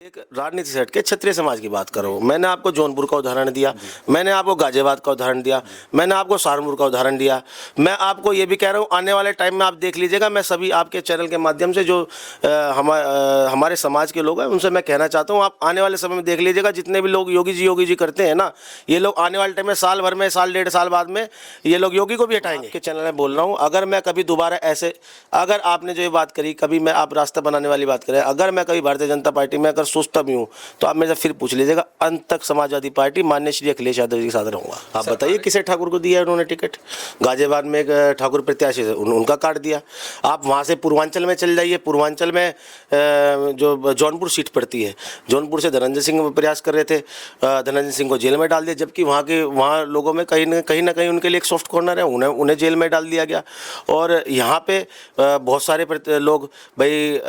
एक राजनीति से हट के क्षत्रिय समाज की बात करो। मैंने आपको जौनपुर का उदाहरण दिया, मैंने आपको गाजियाबाद का उदाहरण दिया, मैंने आपको सहारनपुर का उदाहरण दिया। मैं आपको ये भी कह रहा हूँ, आने वाले टाइम में आप देख लीजिएगा, मैं सभी आपके चैनल के माध्यम से जो हमारे समाज के लोग हैं उनसे मैं कहना चाहता हूँ, आप आने वाले समय में देख लीजिएगा, जितने भी लोग योगी जी करते हैं ना, ये लोग आने वाले टाइम में साल भर में, साल डेढ़ साल बाद में ये लोग योगी को भी हटाएंगे। के चैनल में बोल रहा हूँ, अगर मैं कभी दोबारा ऐसे, अगर आपने जो ये बात करी, कभी मैं आप रास्ता बनाने वाली बात करें, अगर मैं कभी भारतीय जनता पार्टी में अगर सोचता भी हूँ तो आप मेरे से फिर पूछ लीजिएगा, अंत तक समाजवादी पार्टी माननीय श्री अखिलेश यादव जी के साथ रहूँगा। आप बताइए किसे ठाकुर को दिया है उन्होंने टिकट? गाजियाबाद में एक ठाकुर प्रत्याशी से उनका काट दिया। आप वहाँ से पूर्वांचल में चल जाइए, पूर्वांचल में जो जौनपुर सीट पड़ती है, जौनपुर से धनंजय सिंह प्रयास कर रहे थे, धनंजय सिंह को जेल में डाल दिया, जबकि वहाँ लोगों में कहीं ना कहीं उनके लिए एक सॉफ्ट कॉर्नर है, उन्हें जेल में डाल दिया गया। और यहाँ पे बहुत सारे लोग, भाई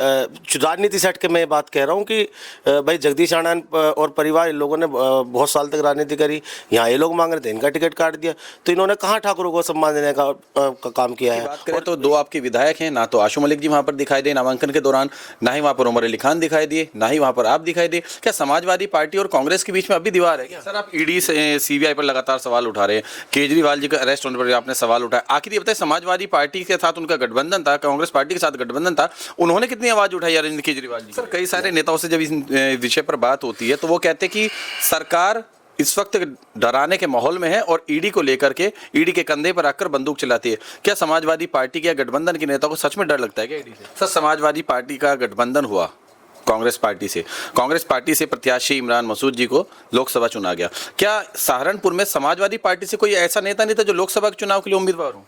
राजनीति से हट के मैं बात कह रहा हूँ कि भाई जगदीश आनंद और परिवार, इन लोगों ने बहुत साल तक राजनीति करी, यहाँ ये लोग मांग रहे थे, इनका टिकट काट दिया, तो इन्होंने कहाँ ठाकुरों को सम्मान देने का काम किया है? बात करें तो दो आपके विधायक हैं, ना तो आशु मलिक जी वहाँ पर दिखाई दे नामांकन के दौरान, ना ही वहाँ पर उमर अली खान दिखाई दिए, ना ही वहाँ पर आप दिखाई दे। क्या समाजवादी पार्टी और कांग्रेस के बीच में अभी दीवार है क्या? सर, आप ईडी से सीबीआई पर लगातार सवाल उठा रहे हैं, केजरीवाल जी का अरेस्ट होने पर आपने सवाल उठाया, आखिर ये बताए समाजवादी पार्टी के साथ उनका गठबंधन था, कांग्रेस पार्टी के साथ गठबंधन था, उन्होंने कितनी आवाज उठाई अरविंद केजरीवाल जी? सर, कई सारे नेताओं से जब इस विषय पर बात होती है तो वो कहते हैं कि सरकार इस वक्त डराने के माहौल में है और ईडी को लेकर के ईडी के कंधे पर आकर बंदूक चलाती है। क्या समाजवादी पार्टी के गठबंधन के नेताओं को सच में डर लगता है क्या ईडी से? सर, समाजवादी पार्टी का गठबंधन हुआ कांग्रेस पार्टी से प्रत्याशी इमरान मसूद जी को लोकसभा चुना गया। क्या सहारनपुर में समाजवादी पार्टी से कोई ऐसा नेता नहीं था जो लोकसभा के चुनाव के लिए उम्मीदवार हो?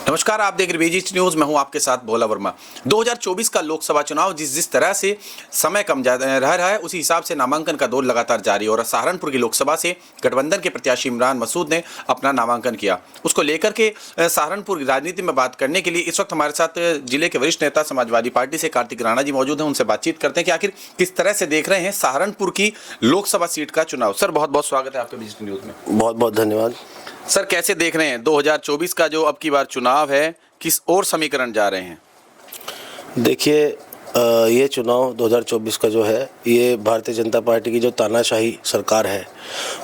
नमस्कार, आप देख रहे हैं बीजी न्यूज, मैं हूं आपके साथ भोला वर्मा। 2024 का लोकसभा चुनाव जिस तरह से समय कम रह रहा है, उसी हिसाब से नामांकन का दौर लगातार जारी है और सहारनपुर की लोकसभा से गठबंधन के प्रत्याशी इमरान मसूद ने अपना नामांकन किया। उसको लेकर के सहारनपुर की राजनीति में बात करने के लिए इस वक्त हमारे साथ जिले के वरिष्ठ नेता समाजवादी पार्टी से कार्तिक राणा जी मौजूद हैं। उनसे बातचीत करते हैं कि आखिर किस तरह से देख रहे हैं सहारनपुर की लोकसभा सीट का चुनाव। सर, बहुत बहुत स्वागत है आपके बीजी न्यूज में। बहुत बहुत धन्यवाद। सर, कैसे देख रहे हैं 2024 का जो अब की बार चुनाव है, किस और समीकरण जा रहे हैं? देखिए, ये चुनाव 2024 का जो है, ये भारतीय जनता पार्टी की जो तानाशाही सरकार है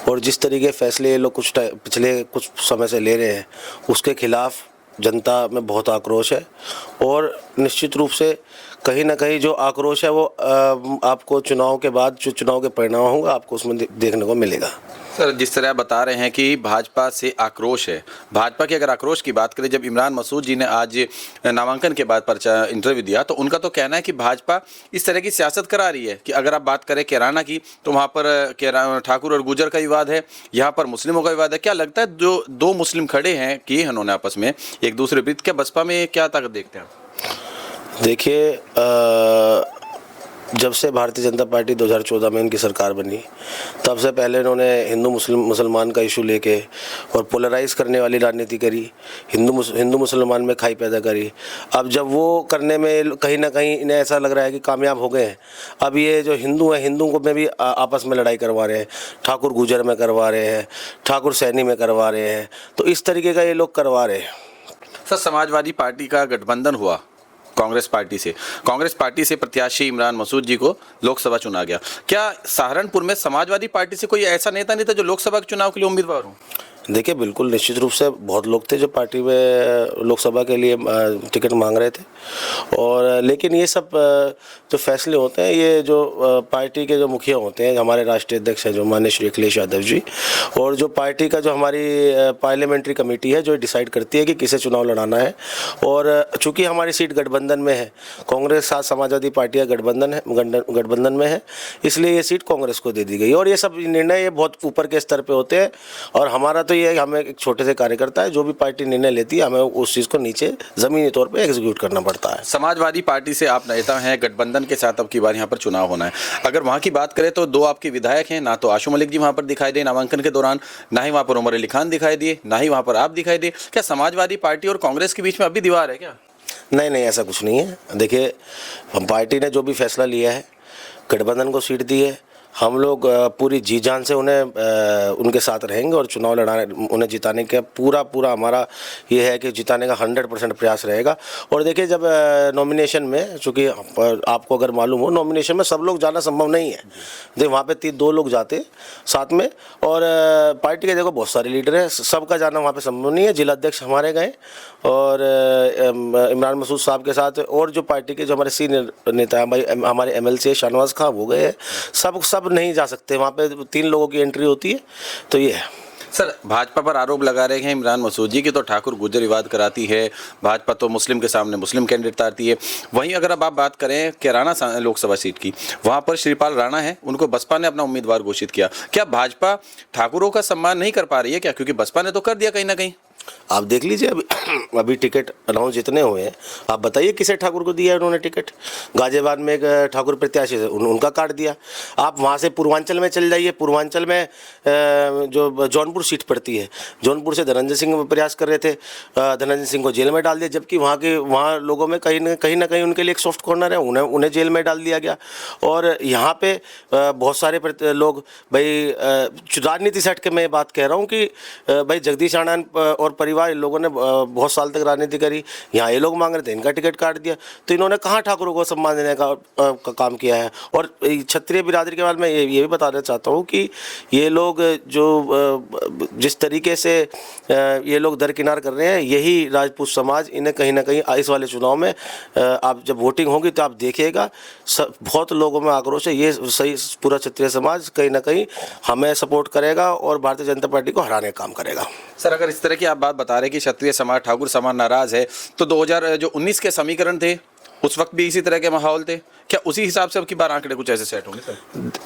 और जिस तरीके फैसले ये लोग पिछले कुछ समय से ले रहे हैं, उसके खिलाफ जनता में बहुत आक्रोश है और निश्चित रूप से कहीं ना कहीं जो आक्रोश है वो आपको चुनाव के बाद जो चुनाव के परिणाम होंगे आपको उसमें देखने को मिलेगा। सर, जिस तरह बता रहे हैं कि भाजपा से आक्रोश है, भाजपा की अगर आक्रोश की बात करें, जब इमरान मसूद जी ने आज नामांकन के बाद पर्चा इंटरव्यू दिया तो उनका तो कहना है कि भाजपा इस तरह की सियासत करा रही है कि अगर आप बात करें कैराना की तो वहाँ पर ठाकुर और गुजर का विवाद है, यहाँ पर मुस्लिमों का विवाद है। क्या लगता है जो दो मुस्लिम खड़े हैं किए उन्होंने आपस में एक दूसरे विरुद्ध, क्या बसपा में क्या ताकत देखते हैं? देखिए, जब से भारतीय जनता पार्टी 2014 में इनकी सरकार बनी, तब से पहले इन्होंने हिंदू मुसलमान का इशू लेके और पोलराइज करने वाली राजनीति करी, हिंदू मुसलमान में खाई पैदा करी। अब जब वो करने में कहीं ना कहीं इन्हें ऐसा लग रहा है कि कामयाब हो गए हैं, अब ये जो हिंदू हैं, हिंदू को में भी आपस में लड़ाई करवा रहे हैं, ठाकुर गुजर में करवा रहे हैं, ठाकुर सैनी में करवा रहे हैं, तो इस तरीके का ये लोग करवा रहे हैं। सर, समाजवादी पार्टी का गठबंधन हुआ कांग्रेस पार्टी से प्रत्याशी इमरान मसूद जी को लोकसभा चुना गया। क्या सहारनपुर में समाजवादी पार्टी से कोई ऐसा नेता नहीं था जो लोकसभा के चुनाव के लिए उम्मीदवार हो? देखिए, बिल्कुल निश्चित रूप से बहुत लोग थे जो पार्टी में लोकसभा के लिए टिकट मांग रहे थे, और लेकिन ये सब जो फैसले होते हैं, ये जो पार्टी के जो मुखिया होते हैं, हमारे राष्ट्रीय अध्यक्ष हैं जो माननीय श्री अखिलेश यादव जी, और जो पार्टी का जो हमारी पार्लियामेंट्री कमेटी है जो डिसाइड करती है कि किसे चुनाव लड़ाना है। और चूँकि हमारी सीट गठबंधन में है, कांग्रेस के साथ समाजवादी पार्टी का गठबंधन में है, इसलिए ये सीट कांग्रेस को दे दी गई। और ये सब निर्णय ये बहुत ऊपर के स्तर पर होते हैं, और हमारा तो ये हमें एक छोटे से कार्यकर्ता है, जो भी पार्टी निर्णय लेती है हमें उस चीज़ को नीचे ज़मीनी तौर पे एग्जीक्यूट करना पड़ता है। समाजवादी पार्टी से आप नेता हैं, गठबंधन के साथ अब की बार यहाँ पर चुनाव होना है। अगर वहाँ की बात करें तो दो आपके विधायक हैं, ना तो आशु मलिक जी वहाँ पर दिखाई दे नामांकन के दौरान, ना ही वहाँ पर उमर अली खान दिखाई दिए, ना ही वहाँ पर आप दिखाई दे। क्या समाजवादी पार्टी और कांग्रेस के बीच में अभी दीवार है क्या? नहीं, ऐसा कुछ नहीं है। देखिए, हम पार्टी ने जो भी फैसला लिया है, गठबंधन को सीट दी है, हम लोग पूरी जी जान से उनके साथ रहेंगे और चुनाव लड़ाने उन्हें जिताने का पूरा हमारा ये है कि जिताने का 100% प्रयास रहेगा। और देखिए जब नॉमिनेशन में, चूँकि आपको अगर मालूम हो, नॉमिनेशन में सब लोग जाना संभव नहीं है। देखो वहाँ पे 2 लोग जाते साथ में, और पार्टी के देखो बहुत सारे लीडर हैं, सबका जाना वहाँ पे संभव नहीं है। जिला अध्यक्ष हमारे गए और इमरान मसूद साहब के साथ, और जो पार्टी के जो हमारे सीनियर नेता हैं भाई, हमारे MLC शाहनवाज खां, वो गए हैं। सब नहीं जा सकते, वहाँ पे 3 लोगों की एंट्री होती है। तो ये है सर, भाजपा पर आरोप लगा रहे हैं इमरान मसूद जी की तो ठाकुर गुर्जर विवाद कराती है, भाजपा तो मुस्लिम के सामने मुस्लिम कैंडिडेट तारती है। वहीं अगर अब आप बात करें कैराना लोकसभा सीट की, वहां पर श्रीपाल राणा है, उनको बसपा ने अपना उम्मीदवार घोषित किया। क्या भाजपा ठाकुरों का सम्मान नहीं कर पा रही है क्या? क्योंकि बसपा ने तो कर दिया कहीं ना कहीं। आप देख लीजिए अभी टिकट अनाउंस जितने हुए हैं, आप बताइए किसे ठाकुर को दिया है उन्होंने टिकट। गाजियाबाद में एक ठाकुर प्रत्याशी से उनका काट दिया। आप वहाँ से पूर्वांचल में चल जाइए, पूर्वांचल में जो जौनपुर सीट पड़ती है, जौनपुर से धनंजय सिंह प्रयास कर रहे थे, धनंजय सिंह को जेल में डाल दिया, जबकि वहाँ लोगों में कहीं ना कहीं उनके लिए एक सॉफ्ट कॉर्नर है, उन्हें जेल में डाल दिया गया। और यहाँ पे बहुत सारे लोग भाई राजनीति से हट के मैं बात कह रहा हूँ कि भाई जगदीश आनंद और परिवार, इन लोगों ने बहुत साल तक राजनीति करी, यहाँ ये लोग मांग रहे थे, इनका टिकट काट दिया। तो इन्होंने कहाँ ठाकुरों को सम्मान देने का काम किया है। और क्षत्रिय बिरादरी के बारे में ये भी बताना चाहता हूँ कि ये लोग जो जिस तरीके से ये लोग दरकिनार कर रहे हैं, यही राजपूत समाज इन्हें कहीं ना कहीं इस वाले चुनाव में आप जब वोटिंग होगी तो आप देखिएगा बहुत लोगों में आक्रोश है। ये सही पूरा क्षत्रिय समाज कहीं ना कहीं हमें सपोर्ट करेगा और भारतीय जनता पार्टी को हराने का काम करेगा। सर, अगर इस तरह की आप बात बता रहे कि क्षत्रिय समाज ठाकुर समाज नाराज है, तो 2019 के समीकरण थे, उस वक्त भी इसी तरह के माहौल थे क्या? उसी हिसाब से अब की बार आंकड़े कुछ ऐसे सेट होंगे सर?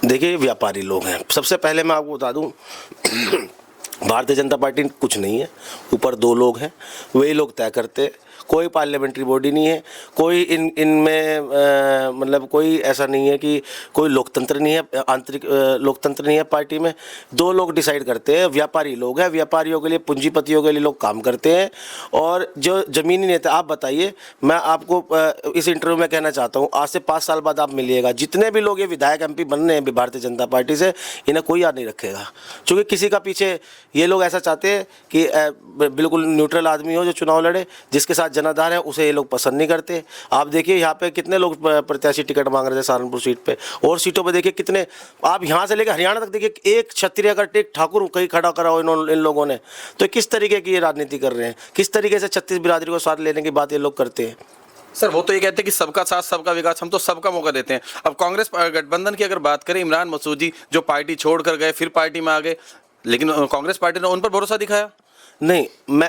देखिए व्यापारी लोग हैं। सबसे पहले मैं आपको बता दूं भारतीय जनता पार्टी कुछ नहीं है, ऊपर 2 लोग हैं, वही लोग तय करते हैं। कोई पार्लियामेंट्री बॉडी नहीं है, कोई इनमें मतलब कोई ऐसा नहीं है कि कोई लोकतंत्र नहीं है, आंतरिक लोकतंत्र नहीं है पार्टी में। 2 लोग डिसाइड करते हैं, व्यापारी लोग हैं, व्यापारियों के लिए, पूंजीपतियों के लिए लोग काम करते हैं। और जो ज़मीनी नेता, आप बताइए, मैं आपको इस इंटरव्यू में कहना चाहता हूँ, आज से 5 साल बाद आप मिलिएगा, जितने भी लोग ये विधायक MP बन रहे हैं भारतीय जनता पार्टी से, इन्हें कोई याद नहीं रखेगा। क्योंकि किसी का पीछे ये लोग ऐसा चाहते हैं कि बिल्कुल न्यूट्रल आदमी हो जो चुनाव लड़े, जिसके साथ जनाधार है, उसे ये लोग पसंद नहीं करते। आप देखिए यहाँ पे कितने लोग प्रत्याशी टिकट मांग रहे थे सहारनपुर सीट पे, और सीटों पे देखिए कितने, आप यहाँ से लेकर हरियाणा तक देखिए, एक क्षत्रिय का टिकट ठाकुर कहीं खड़ा करा हो इन लोगों ने। तो किस तरीके की ये राजनीति कर रहे हैं, किस तरीके से 36 बिरादरी को साथ लेने की बात ये लोग करते हैं। सर, वो तो ये कहते हैं कि सबका साथ सबका विकास, हम तो सबका मौका देते हैं। अब कांग्रेस गठबंधन की अगर बात करें, इमरान मसूद जी जो पार्टी छोड़कर गए, फिर पार्टी में आ गए, लेकिन कांग्रेस पार्टी ने उन पर भरोसा दिखाया नहीं।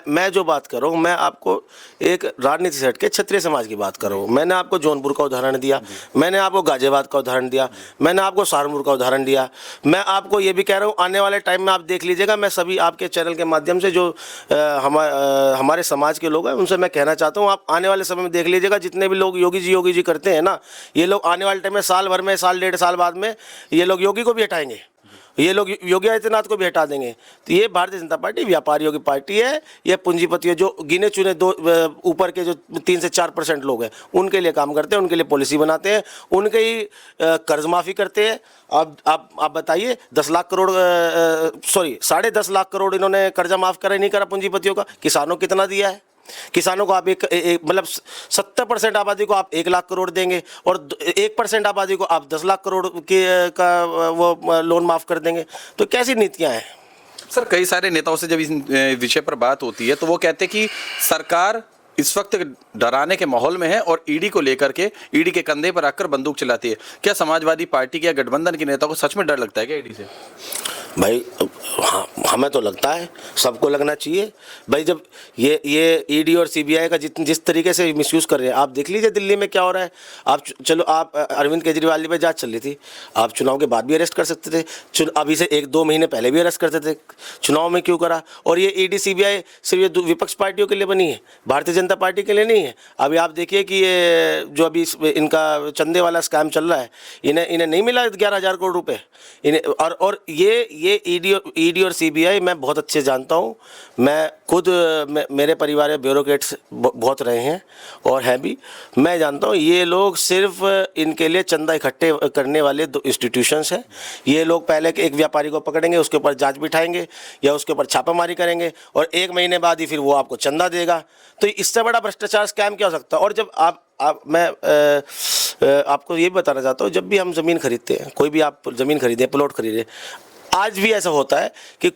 मैं जो बात कर रहा हूँ, मैं आपको एक राजनीति से हट के क्षत्रिय समाज की बात कर रहा हूँ। मैंने आपको जौनपुर का उदाहरण दिया, मैंने आपको गाजियाबाद का उदाहरण दिया, मैंने आपको सहारनपुर का उदाहरण दिया। मैं आपको ये भी कह रहा हूँ, आने वाले टाइम में आप देख लीजिएगा, मैं सभी आपके चैनल के माध्यम से जो हमारे समाज के लोग हैं उनसे मैं कहना चाहता हूँ, आप आने वाले समय में देख लीजिएगा, जितने भी लोग योगी जी करते हैं ना, ये लोग आने वाले टाइम में साल भर में, साल 1.5 साल बाद में ये लोग योगी को भी हटाएंगे, ये लोग योगी आदित्यनाथ को भी हटा देंगे। तो ये भारतीय जनता पार्टी व्यापारियों की पार्टी है। ये पूंजीपतियों, जो गिने चुने ऊपर के जो 3 से 4% लोग हैं, उनके लिए काम करते हैं, उनके लिए पॉलिसी बनाते हैं, उनके ही कर्ज माफ़ी करते हैं। आप बताइए, 10 लाख करोड़ 10.5 लाख करोड़ इन्होंने कर्जा माफ़ करा नहीं करा पूंजीपतियों का। किसानों को कितना दिया है? किसानों को आप मतलब 70% आबादी को आप 1 लाख करोड़ देंगे और 1% आबादी को आप 10 लाख करोड़ का वो लोन माफ़ कर देंगे। तो कैसी नीतियां हैं? सर, कई सारे नेताओं से जब इस विषय पर बात होती है तो वो कहते हैं कि सरकार इस वक्त डराने के माहौल में है और ईडी को लेकर के, ईडी के कंधे पर आकर बंदूक चलाती है। क्या समाजवादी पार्टी के गठबंधन के नेताओं को सच में डर लगता है क्या ईडी से? भाई हाँ, हमें तो लगता है, सबको लगना चाहिए भाई। जब ये ईडी और सीबीआई का जिस तरीके से मिसयूज़ कर रहे हैं, आप देख लीजिए दिल्ली में क्या हो रहा है। आप चलो, आप अरविंद केजरीवाल पे जांच चल रही थी, आप चुनाव के बाद भी अरेस्ट कर सकते थे, अभी से 1-2 महीने पहले भी अरेस्ट करते थे, चुनाव में क्यों करा? और ये ईडी सीबीआई सिर्फ ये विपक्ष पार्टियों के लिए बनी है, भारतीय जनता पार्टी के लिए नहीं है। अभी आप देखिए कि ये जो अभी इनका चंदे वाला स्कैम चल रहा है, इन्हें नहीं मिला 11,000 करोड़ रुपये इन्हें। और ये ईडी और सीबीआई मैं बहुत अच्छे जानता हूँ। मैं खुद मेरे परिवार में ब्यूरोक्रेट्स बहुत रहे हैं और हैं भी। मैं जानता हूँ ये लोग सिर्फ इनके लिए चंदा इकट्ठे करने वाले दो इंस्टीट्यूशंस हैं। ये लोग पहले एक व्यापारी को पकड़ेंगे, उसके ऊपर जांच बिठाएंगे या उसके ऊपर छापामारी करेंगे और 1 महीने बाद ही फिर वो आपको चंदा देगा। तो इससे बड़ा भ्रष्टाचार स्कैम क्या हो सकता है। और जब मैं आपको ये बताना चाहता हूँ, जब भी हम ज़मीन खरीदते हैं, कोई भी आप ज़मीन खरीदे, प्लॉट खरीदे, आज भी ऐसा होता है कि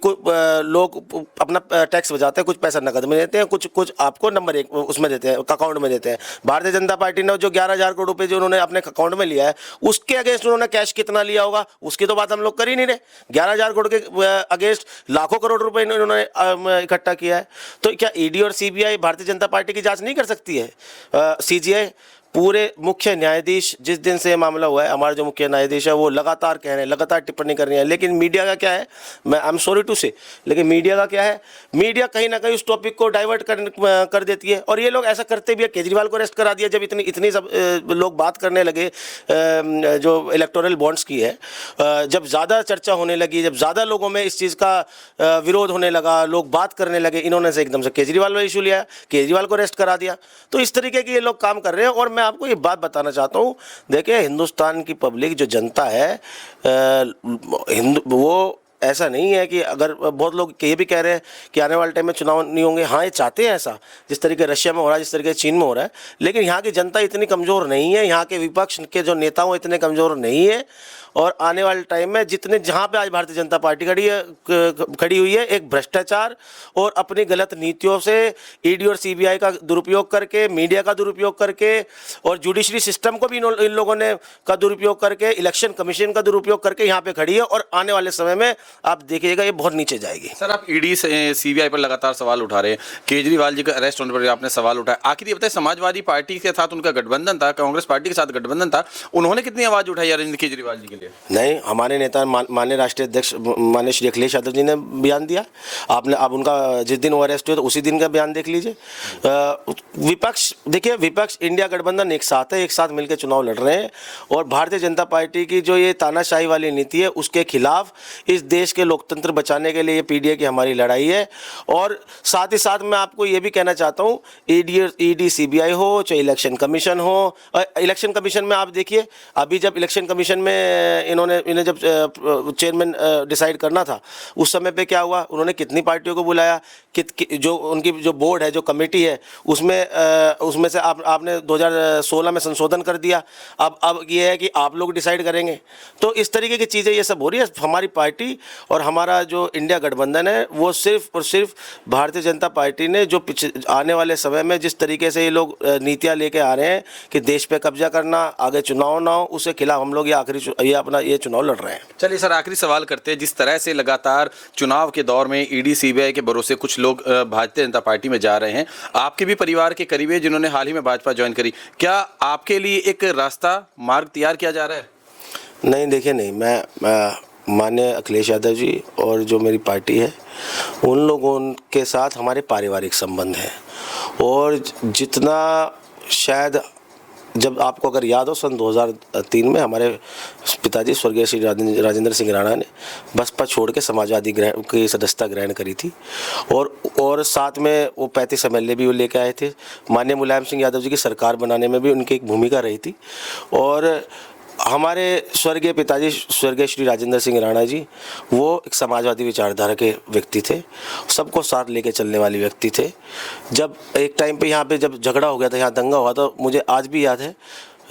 लोग अपना टैक्स बचाते हैं, कुछ पैसा नकद में देते हैं, कुछ आपको नंबर 1 उसमें देते हैं, अकाउंट में देते हैं। भारतीय जनता पार्टी ने जो 11,000 करोड़ रुपए जो उन्होंने अपने अकाउंट में लिया है, उसके अगेंस्ट उन्होंने कैश कितना लिया होगा उसकी तो बात हम लोग कर ही नहीं रहे। 11,000 करोड़ के अगेंस्ट लाखों करोड़ रुपए इन्होंने इकट्ठा किया है। तो क्या ईडी और सीबीआई भारतीय जनता पार्टी की जाँच नहीं कर सकती है? सीजीआई पूरे मुख्य न्यायाधीश, जिस दिन से ये मामला हुआ है, हमारे जो मुख्य न्यायाधीश है वो लगातार कह रहे हैं, लगातार टिप्पणी कर रहे हैं। लेकिन मीडिया का क्या है, मैं आई एम सॉरी टू से, लेकिन मीडिया का क्या है, मीडिया कहीं ना कहीं उस टॉपिक को डाइवर्ट कर देती है। और ये लोग ऐसा करते भी है। केजरीवाल को अरेस्ट करा दिया जब इतनी सब लोग बात करने लगे जो इलेक्टोरल बॉन्ड्स की है, जब ज़्यादा चर्चा होने लगी, जब ज़्यादा लोगों में इस चीज़ का विरोध होने लगा, लोग बात करने लगे, इन्होंने से एकदम से केजरीवाल वाला इशू लिया, केजरीवाल को अरेस्ट करा दिया। तो इस तरीके के ये लोग काम कर रहे हैं। और मैं आपको ये बात बताना चाहता हूँ, देखिए हिंदुस्तान की पब्लिक जो जनता है, वो ऐसा नहीं है कि अगर बहुत लोग ये भी कह रहे हैं कि आने वाले टाइम में चुनाव नहीं होंगे। हाँ, ये चाहते हैं ऐसा, जिस तरीके रशिया में हो रहा है, जिस तरीके चीन में हो रहा है। लेकिन यहाँ की जनता इतनी कमज़ोर नहीं है, यहाँ के विपक्ष के जो नेता हो इतने कमज़ोर नहीं है। और आने वाले टाइम में जहाँ पे आज भारतीय जनता पार्टी खड़ी हुई है, एक भ्रष्टाचार और अपनी गलत नीतियों से ईडी और सीबीआई का दुरुपयोग करके, मीडिया का दुरुपयोग करके और जुडिशरी सिस्टम को भी इन लोगों ने का दुरुपयोग करके, इलेक्शन कमीशन का दुरुपयोग करके यहाँ पे खड़ी है। और आने वाले समय में आप देखिएगा ये बहुत नीचे जाएगी। सर, आप ईडी से सीबीआई पर लगातार सवाल उठा रहे हैं, केजरीवाल जी का अरेस्ट होने पर आपने सवाल उठाया। आखिर ये बताइए, समाजवादी पार्टी के साथ उनका गठबंधन था, कांग्रेस पार्टी के साथ गठबंधन था, उन्होंने कितनी आवाज़ उठाई अरविंद केजरीवाल जी के लिए? नहीं, हमारे नेता माननीय राष्ट्रीय अध्यक्ष माननीय श्री अखिलेश यादव जी ने बयान दिया। आपने आप उनका जिस दिन वो अरेस्ट हुए तो उसी दिन का बयान देख लीजिए। विपक्ष, देखिए विपक्ष इंडिया गठबंधन एक साथ है, एक साथ मिलकर चुनाव लड़ रहे हैं। और भारतीय जनता पार्टी की जो ये तानाशाही वाली नीति है, उसके खिलाफ इस देश के लोकतंत्र बचाने के लिए ये पीडीए की हमारी लड़ाई है। और साथ ही साथ मैं आपको ये भी कहना चाहता हूँ, ईडी सीबीआई हो चाहे इलेक्शन कमीशन हो, इलेक्शन कमीशन में आप देखिए, अभी जब इलेक्शन कमीशन में इन्हें जब चेयरमैन डिसाइड करना था, उस समय पे क्या हुआ, उन्होंने कितनी पार्टियों को बुलाया, जो उनकी जो बोर्ड है, जो कमेटी है, उसमें से आपने 2016 में संशोधन कर दिया। अब ये है कि आप लोग डिसाइड करेंगे। तो इस तरीके की चीज़ें ये सब हो रही है। हमारी पार्टी और हमारा जो इंडिया गठबंधन है, वो सिर्फ और सिर्फ भारतीय जनता पार्टी ने जो आने वाले समय में जिस तरीके से ये लोग नीतियाँ लेके आ रहे हैं कि देश पे कब्जा करना, आगे चुनाव ना हो, उसके खिलाफ हम लोग ये चुनाव लड़ रहे हैं। चलिए सर, आखिरी सवाल करते हैं। जिस तरह से लगातार चुनाव के दौर में ईडी सीबीआई के भरोसे कुछ लोग भारतीय जनता पार्टी में जा रहे हैं, आपके भी परिवार के करीब है जिन्होंने हाल ही में भाजपा ज्वाइन करी, क्या आपके लिए एक रास्ता मार्ग तैयार किया जा रहा है? नहीं, देखिए, नहीं, मैं माननीय अखिलेश यादव जी और जो मेरी पार्टी है, उन लोगों के साथ हमारे पारिवारिक संबंध हैं। और जितना शायद, जब आपको अगर याद हो, सन 2003 में हमारे पिताजी स्वर्गीय श्री राजेंद्र सिंह राणा ने बसपा छोड़ के समाजवादी की सदस्यता ग्रहण करी थी। और साथ में वो 35 MLA भी वो लेके आए थे। माननीय मुलायम सिंह यादव जी की सरकार बनाने में भी उनकी एक भूमिका रही थी। और हमारे स्वर्गीय पिताजी स्वर्गीय श्री राजेंद्र सिंह राणा जी, वो एक समाजवादी विचारधारा के व्यक्ति थे, सबको साथ लेके चलने वाले व्यक्ति थे। जब एक टाइम पे यहाँ पे जब झगड़ा हो गया था, यहाँ दंगा हुआ, तो मुझे आज भी याद है,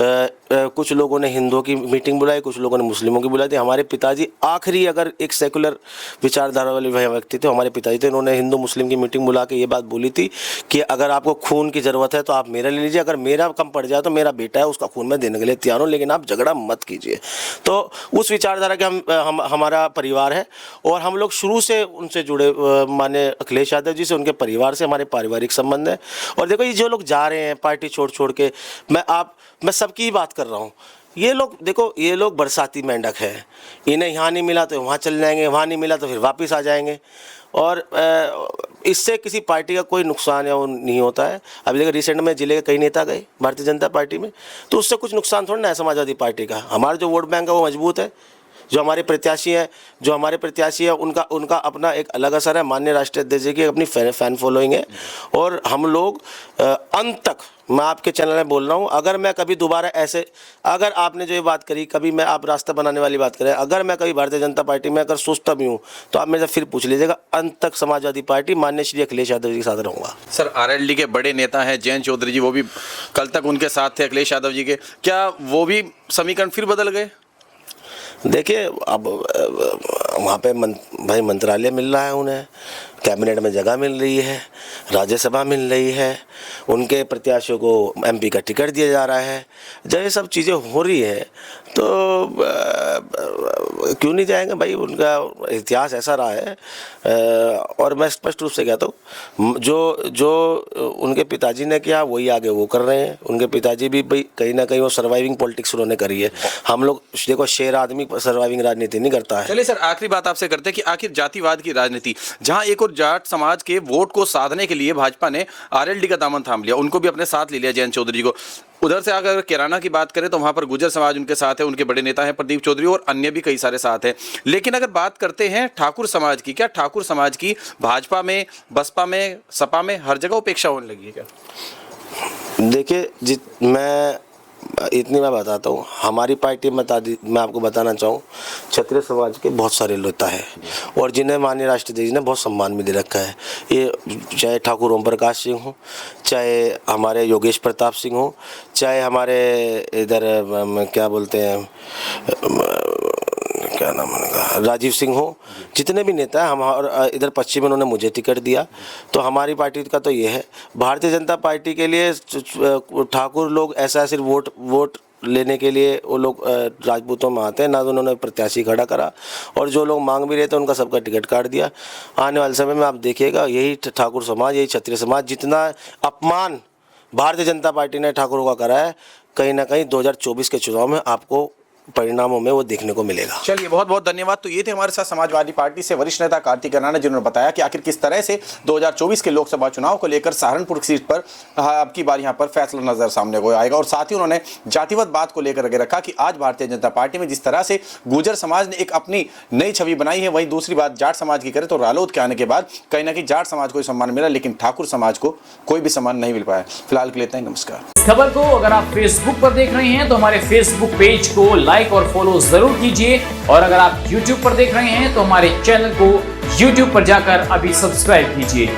कुछ लोगों ने हिंदुओं की मीटिंग बुलाई, कुछ लोगों ने मुस्लिमों की बुलाई थी। हमारे पिताजी आखिरी अगर एक सेकुलर विचारधारा वाले व्यक्ति थे, हमारे पिताजी थे, उन्होंने हिंदू मुस्लिम की मीटिंग बुला के ये बात बोली थी कि अगर आपको खून की ज़रूरत है तो आप मेरा ले लीजिए, अगर मेरा कम पड़ जाए तो मेरा बेटा है, उसका खून मैं देने के लिए तैयार हूँ, लेकिन आप झगड़ा मत कीजिए। तो उस विचारधारा के हमारा परिवार है और हम लोग शुरू से उनसे जुड़े, माने अखिलेश यादव जी से, उनके परिवार से हमारे पारिवारिक संबंध है। और देखो, ये जो लोग जा रहे हैं पार्टी छोड़ के, मैं सबकी ही बात कर रहा हूँ। ये लोग देखो, ये लोग बरसाती मेंढक है, इन्हें यहाँ नहीं मिला तो वहाँ चल जाएंगे, वहाँ नहीं मिला तो फिर वापस आ जाएंगे। और इससे किसी पार्टी का कोई नुकसान या वो नहीं होता है। अभी देखो, रिसेंट में जिले के कई नेता गए भारतीय जनता पार्टी में, तो उससे कुछ नुकसान थोड़ा ना है समाजवादी पार्टी का। हमारा जो वोट बैंक है वो मजबूत है। जो हमारे प्रत्याशी हैं उनका अपना एक अलग असर है। माननीय राष्ट्रीय अध्यक्ष जी की अपनी फैन फॉलोइंग है और हम लोग अंत तक, मैं आपके चैनल में बोल रहा हूँ, अगर मैं कभी दोबारा ऐसे, अगर आपने जो ये बात करी, कभी मैं आप रास्ता बनाने वाली बात करें, अगर मैं कभी भारतीय जनता पार्टी में अगर सोचता भी हूँ तो आप मेरे से फिर पूछ लीजिएगा, अंत तक समाजवादी पार्टी माननीय श्री अखिलेश यादव जी के साथ रहूँगा। सर आरएलडी के बड़े नेता हैं जयंत चौधरी जी, वो भी कल तक उनके साथ थे अखिलेश यादव जी के, क्या वो भी समीकरण फिर बदल गए? देखिए अब वहाँ पे भाई मंत्रालय मिल रहा है, उन्हें कैबिनेट में जगह मिल रही है, राज्यसभा मिल रही है, उनके प्रत्याशियों को एमपी का टिकट दिया जा रहा है। जब ये सब चीज़ें हो रही है तो क्यों नहीं जाएंगे भाई, उनका इतिहास ऐसा रहा है। और मैं स्पष्ट रूप से कहता हूँ, जो उनके पिताजी ने किया वही आगे वो कर रहे हैं। उनके पिताजी भी भाई कहीं ना कहीं वो सर्वाइविंग पॉलिटिक्स उन्होंने करी है। हम लोग देखो, शेर आदमी सर्वाइविंग राजनीति नहीं करता है। चलिए सर, आखिरी बात आपसे करते हैं कि आखिर जातिवाद की राजनीति, जहां एक और जाट समाज के वोट को साधने के लिए भाजपा ने आरएलडी का दामन थाम लिया, उनको भी अपने साथ ले लिया जयंत चौधरी जी को। उधर से अगर कैराना की बात करें तो वहां पर गुर्जर समाज उनके साथ है, उनके बड़े नेता हैं प्रदीप चौधरी और अन्य भी कई सारे साथ हैं। लेकिन अगर बात करते हैं ठाकुर समाज की, क्या ठाकुर समाज की भाजपा में, बसपा में, सपा में हर जगह उपेक्षा होने लगी है क्या? देखिए, मैं इतनी मैं बताता हूँ, हमारी पार्टी में मैं आपको बताना चाहूँ, क्षत्रिय समाज के बहुत सारे नेता है और जिन्हें माननीय राष्ट्रपति जी ने बहुत सम्मान भी दे रखा है। ये चाहे ठाकुर ओम प्रकाश सिंह हो, चाहे हमारे योगेश प्रताप सिंह हो, चाहे हमारे इधर क्या बोलते हैं, क्या नाम उनका, राजीव सिंह हो, जितने भी नेता हैं, हम इधर पश्चिम में उन्होंने मुझे टिकट दिया। तो हमारी पार्टी का तो ये है, भारतीय जनता पार्टी के लिए ठाकुर लोग ऐसा सिर्फ वोट लेने के लिए वो लोग राजपूतों में आते हैं, ना तो उन्होंने प्रत्याशी खड़ा करा और जो लोग मांग भी रहे थे उनका सबका टिकट काट दिया। आने वाले समय में आप देखिएगा, यही ठाकुर समाज, यही क्षत्रिय समाज, जितना अपमान भारतीय जनता पार्टी ने ठाकुरों का करा है, कहीं ना कहीं 2024 के चुनाव में आपको परिणामों में वो देखने को मिलेगा। चलिए, बहुत बहुत धन्यवाद। तो ये थे हमारे साथ समाजवादी पार्टी से वरिष्ठ नेता कार्तिक कैराना, जिन्होंने बताया कि आखिर किस तरह से 2024 के लोकसभा चुनाव को लेकर सहारनपुर सीट पर अब की बार यहाँ पर फैसला नजर सामने को आएगा। और साथ ही उन्होंने जातिवाद बात को लेकर आगे रखा कि आज भारतीय जनता पार्टी में जिस तरह से गुर्जर समाज ने एक अपनी नई छवि बनाई है, वहीं दूसरी बात जाट समाज की करें तो रालोद के आने के बाद कहीं ना कहीं जाट समाज को सम्मान मिला, लेकिन ठाकुर समाज को कोई भी सम्मान नहीं मिल पाया। फिलहाल के लिए इतना ही, नमस्कार। खबर को अगर आप फेसबुक पर देख रहे हैं तो हमारे फेसबुक पेज को लाइक और फॉलो जरूर कीजिए, और अगर आप YouTube पर देख रहे हैं तो हमारे चैनल को YouTube पर जाकर अभी सब्सक्राइब कीजिए।